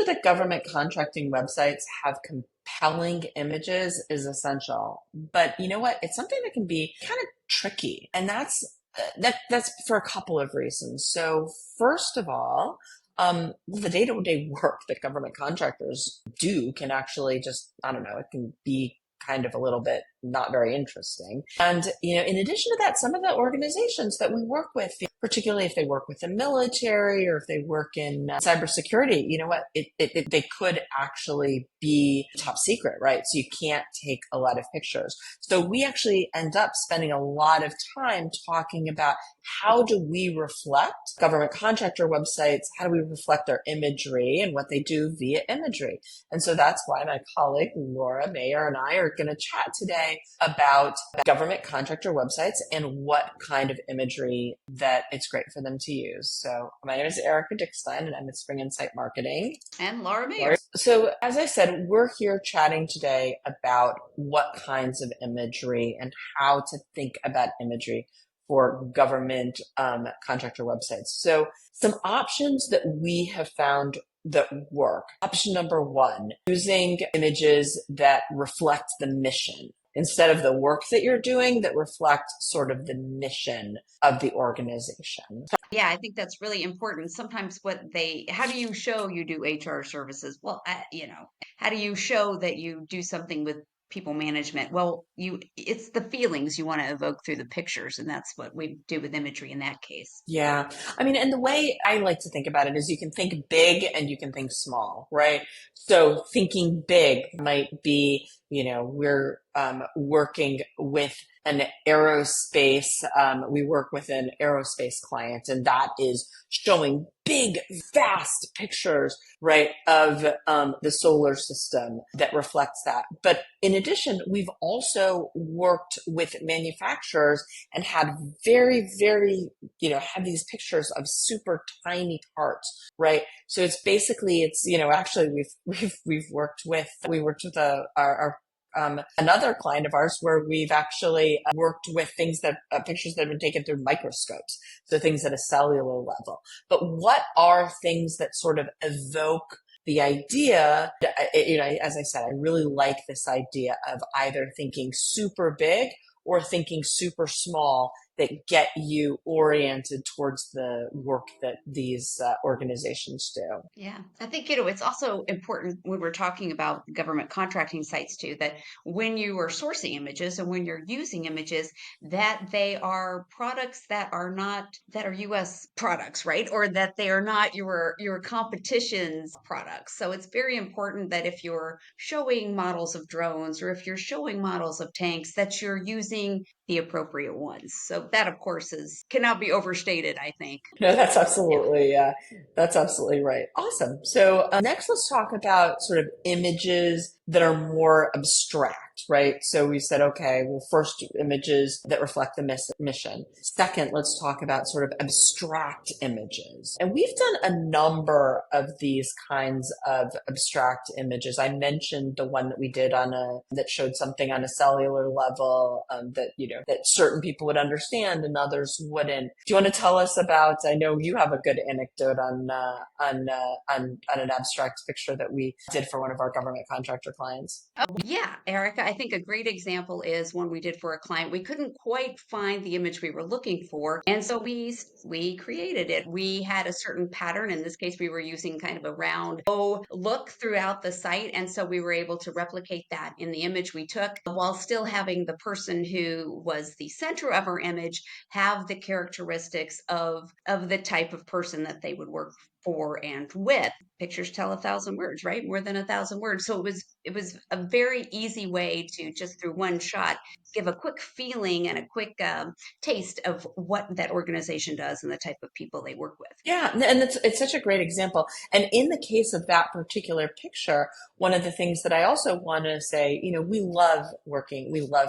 sure that government contracting websites have compelling images is essential. But you know what? It's something that can be kind of tricky. And that's for a couple of reasons. So first of all, the day-to-day work that government contractors do can actually just, I don't know, it can be kind of a little bit not very interesting. And, in addition to that, some of the organizations that we work with, particularly if they work with the military or if they work in cybersecurity, you know what, they could actually be top secret, right? So you can't take a lot of pictures. So we actually end up spending a lot of time talking about how do we reflect government contractor websites, how do we reflect their imagery and what they do via imagery. And so that's why my colleague Laura Mayer and I are going to chat today about government contractor websites and what kind of imagery that it's great for them to use. So my name is Erica Dickstein and I'm at Spring Insight Marketing. And Laura Mayer. So as I said, we're here chatting today about what kinds of imagery and how to think about imagery for government contractor websites. So some options that we have found that work. Option number one, using images that reflect the mission instead of the work that you're doing, that reflect sort of the mission of the organization. Yeah, I think that's really important. Sometimes how do you show you do HR services? Well, how do you show that you do something with people management? Well, it's the feelings you want to evoke through the pictures, and that's what we do with imagery in that case. Yeah. I mean, and the way I like to think about it is you can think big and you can think small, right? So thinking big might be, we're working with an aerospace, we work with an aerospace client, and that is showing big, vast pictures, right, of the solar system that reflects that. But in addition, we've also worked with manufacturers and had very, very, have these pictures of super tiny parts, right? So it's basically, actually we worked with our another client of ours where we've actually worked with things pictures that have been taken through microscopes. So things at a cellular level. But what are things that sort of evoke the idea, as I said, I really like this idea of either thinking super big or thinking super small that get you oriented towards the work that these organizations do. Yeah, I think, it's also important when we're talking about government contracting sites too, that when you are sourcing images and when you're using images, that they are products that are US products, right? Or that they are not your competition's products. So it's very important that if you're showing models of drones or if you're showing models of tanks, that you're using the appropriate ones. So that, of course, cannot be overstated, I think. No, that's absolutely right. Awesome. So next, let's talk about sort of images that are more abstract, right? So we said, okay, well, first images that reflect the mission. Second, let's talk about sort of abstract images. And we've done a number of these kinds of abstract images. I mentioned the one that we did that showed something on a cellular level that certain people would understand and others wouldn't. Do you want to tell us about, I know you have a good anecdote on an abstract picture that we did for one of our government contractor clients. Oh, yeah, Erica, I think a great example is one we did for a client. We couldn't quite find the image we were looking for, and so we created it. We had a certain pattern. In this case, we were using kind of a round look throughout the site, and so we were able to replicate that in the image we took while still having the person who was the center of our image have the characteristics of the type of person that they would work for and with. Pictures tell 1,000 words, right? More than 1,000 words. So it was a very easy way to just through one shot give a quick feeling and a quick taste of what that organization does and the type of people they work with. Yeah, and it's such a great example. And in the case of that particular picture, one of the things that I also want to say, we love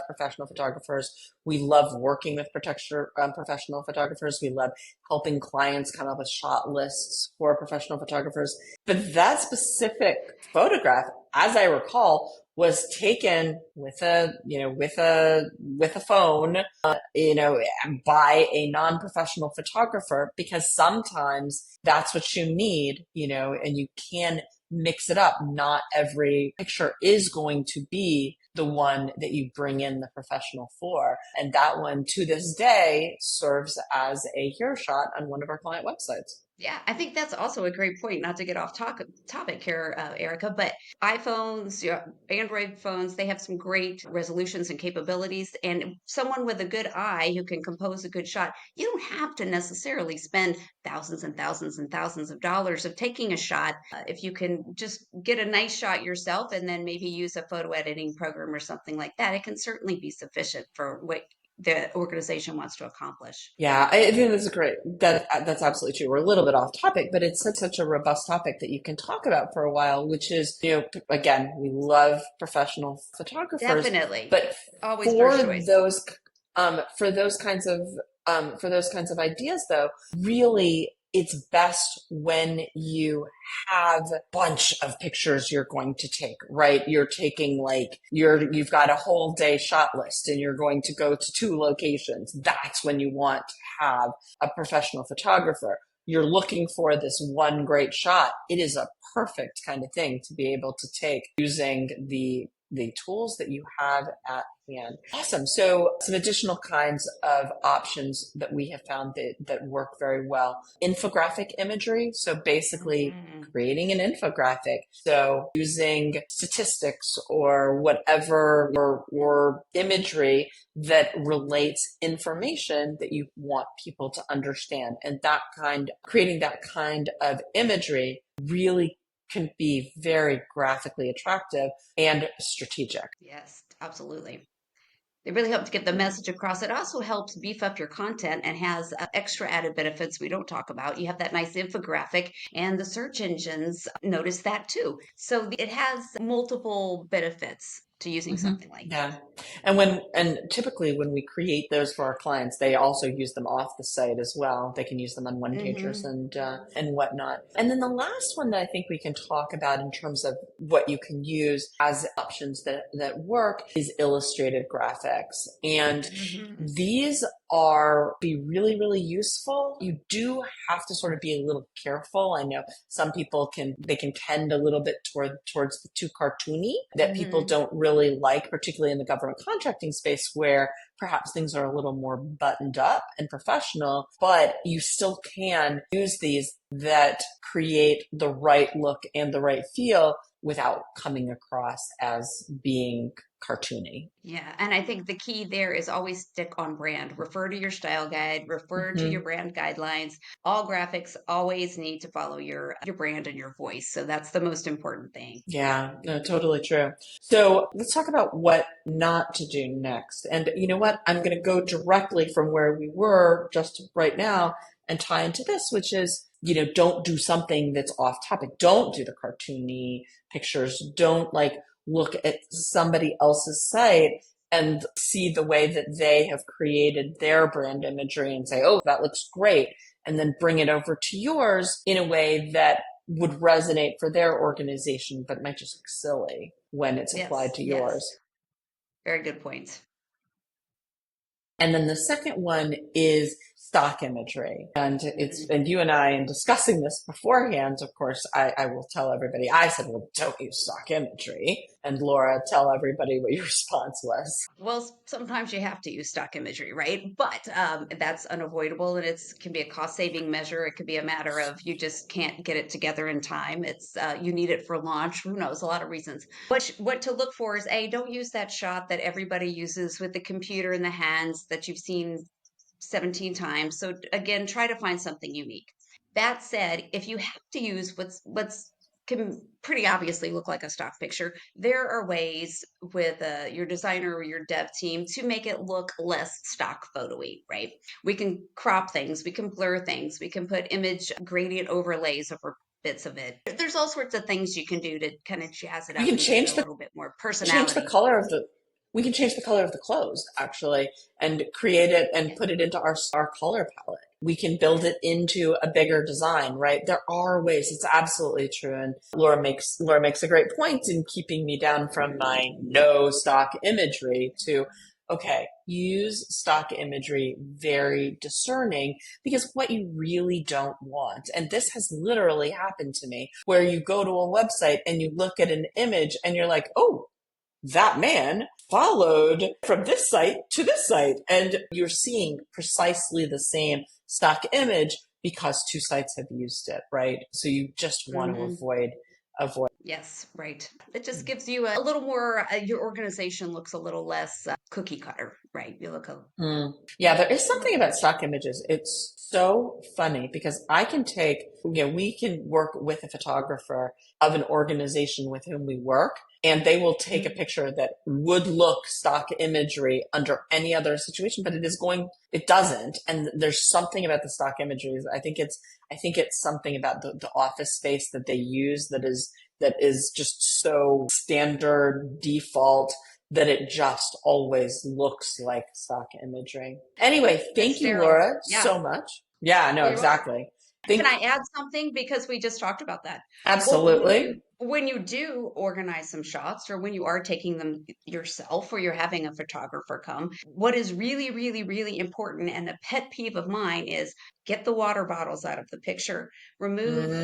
professional photographers. We love working with professional photographers. We love helping clients come up with shot lists for professional photographers. But that specific photograph, as I recall, was taken with a phone, by a non-professional photographer, because sometimes that's what you need, and you can mix it up. Not every picture is going to be the one that you bring in the professional for. And that one to this day serves as a hero shot on one of our client websites. Yeah, I think that's also a great point, not to get off topic here, Erica, but iPhones, Android phones, they have some great resolutions and capabilities. And someone with a good eye who can compose a good shot, you don't have to necessarily spend thousands and thousands and thousands of dollars of taking a shot. If you can just get a nice shot yourself and then maybe use a photo editing program or something like that, it can certainly be sufficient for what the organization wants to accomplish. Yeah, I think that's that's absolutely true. We're a little bit off topic, but it's such a robust topic that you can talk about for a while, which is, again, we love professional photographers, Definitely. but Always for first choice. those for those kinds of ideas though, really it's best when you have a bunch of pictures you're going to take, right? You're taking you've got a whole day shot list and you're going to go to 2 locations. That's when you want to have a professional photographer. You're looking for this one great shot. It is a perfect kind of thing to be able to take using the tools that you have at hand. Awesome. So some additional kinds of options that we have found that work very well. Infographic imagery. So basically Mhm. creating an infographic. So using statistics or whatever or imagery that relates information that you want people to understand. And creating that kind of imagery really can be very graphically attractive and strategic. Yes, absolutely. It really helps get the message across. It also helps beef up your content and has extra added benefits we don't talk about. You have that nice infographic, and the search engines notice that too. So it has multiple benefits to using Hmm. something like that. Yeah. And typically when we create those for our clients, they also use them off the site as well. They can use them on one pagers Hmm. and whatnot. And then the last one that I think we can talk about in terms of what you can use as options that work is illustrated graphics. And Hmm. these are be really, really useful. You do have to sort of be a little careful. I know some people can tend a little bit towards the too cartoony that people Hmm. don't really like, particularly in the government contracting space where perhaps things are a little more buttoned up and professional, but you still can use these that create the right look and the right feel without coming across as being cartoony. Yeah, and I think the key there is always stick on brand. Refer to your style guide, refer to your Mhm. brand guidelines. All graphics always need to follow your brand and your voice. So that's the most important thing. Yeah, no, totally true. So let's talk about what not to do next. And you know what? I'm going to go directly from where we were just right now and tie into this, which is, don't do something that's off topic. Don't do the cartoony pictures. Don't look at somebody else's site and see the way that they have created their brand imagery and say, oh, that looks great. And then bring it over to yours in a way that would resonate for their organization, but might just look silly when it's applied Yes, to yes. yours. Very good points. And then the second one is stock imagery. Mhm. And you and I, in discussing this beforehand, of course, I will tell everybody, I said, well, don't use stock imagery. And Laura, tell everybody what your response was. Well, sometimes you have to use stock imagery, right? But that's unavoidable, and it's can be a cost-saving measure. It could be a matter of you just can't get it together in time. It's you need it for launch. Who knows? A lot of reasons. What to look for is a don't use that shot that everybody uses with the computer in the hands that you've seen 17 times. So again, try to find something unique. That said, if you have to use what's can pretty obviously look like a stock picture, there are ways with your designer or your dev team to make it look less stock photo-y, right? We can crop things, we can blur things, we can put image gradient overlays over bits of it. There's all sorts of things you can do to kind of jazz it We up can and give it change a the little bit more change the personality. color of the we can change the color of the clothes actually and create it and Yeah. put it into our color palette. We can build Yeah. it into a bigger design, right? There are ways. It's absolutely true. And Laura makes a great point in keeping me down from my no stock imagery to okay, use stock imagery very discerning, because what you really don't want, and this has literally happened to me, where you go to a website and you look at an image and you're like, oh, that man followed from this site to this site. And you're seeing precisely the same stock image because two sites have used it, right? So you just want to Hmm. avoid. Yes, right. It just gives you a little more, your organization looks a little less cookie cutter, right? You look a Mm. Yeah, there is more something about stock professional. images. It's so funny because I can take, we can work with a photographer of an organization with whom we work, and they will take a Mhm. picture that would look stock imagery under any other situation, but it doesn't. And there's something about the stock imagery. I think it's something about the office space that they use that is just so standard default that it just always looks like stock imagery. Anyway, It's thank you, sterile. Laura, Yeah. so much. Yeah, no, Well, you're welcome. exactly. Can Think I add something because we just talked about that? Well, absolutely. when you do organize some shots or when you are taking them yourself or you're having a photographer come, what is really, really, really important and a pet peeve of mine is get the water bottles out of the picture. Remove the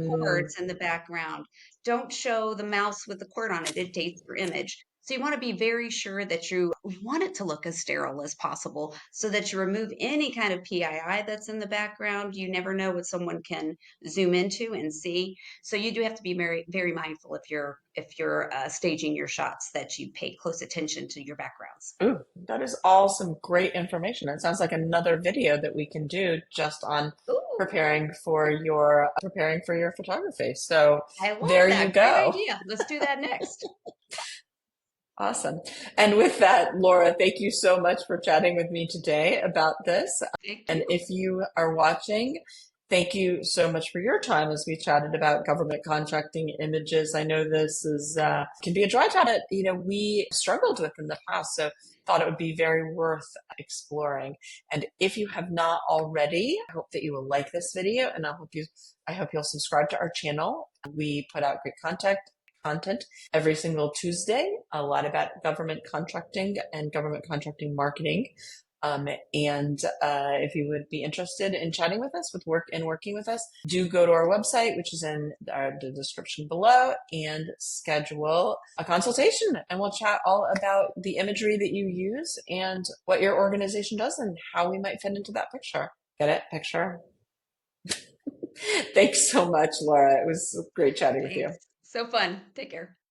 Mm, cords in the background. Don't show the mouse with the cord on it. It dates your image. So you want to be very sure that you want it to look as sterile as possible so that you remove any kind of PII that's in the background. You never know what someone can zoom into and see. So you do have to be very, very mindful if you're staging your shots that you pay close attention to your backgrounds. ooh, that is all some great information. It sounds like another video that we can do just on Ooh, preparing for your photography. So I love there you that. Great go. idea. Let's do that next. Awesome. And with that, Laura, thank you so much for chatting with me today about this. Thank And you. if you are watching, thank you so much for your time as we chatted about government contracting images. I know this is can be a dry topic that we struggled with in the past, so thought it would be very worth exploring. And if you have not already, I hope that you will like this video, and I hope you'll subscribe to our channel. We put out great content every single Tuesday, a lot about government contracting and government contracting marketing. And if you would be interested in chatting with us, working with us, do go to our website, which is in the description below, and schedule a consultation. And we'll chat all about the imagery that you use and what your organization does and how we might fit into that picture. Get it? Picture? Thanks so much, Laura. It was great chatting with you. Thanks. So fun. Take care.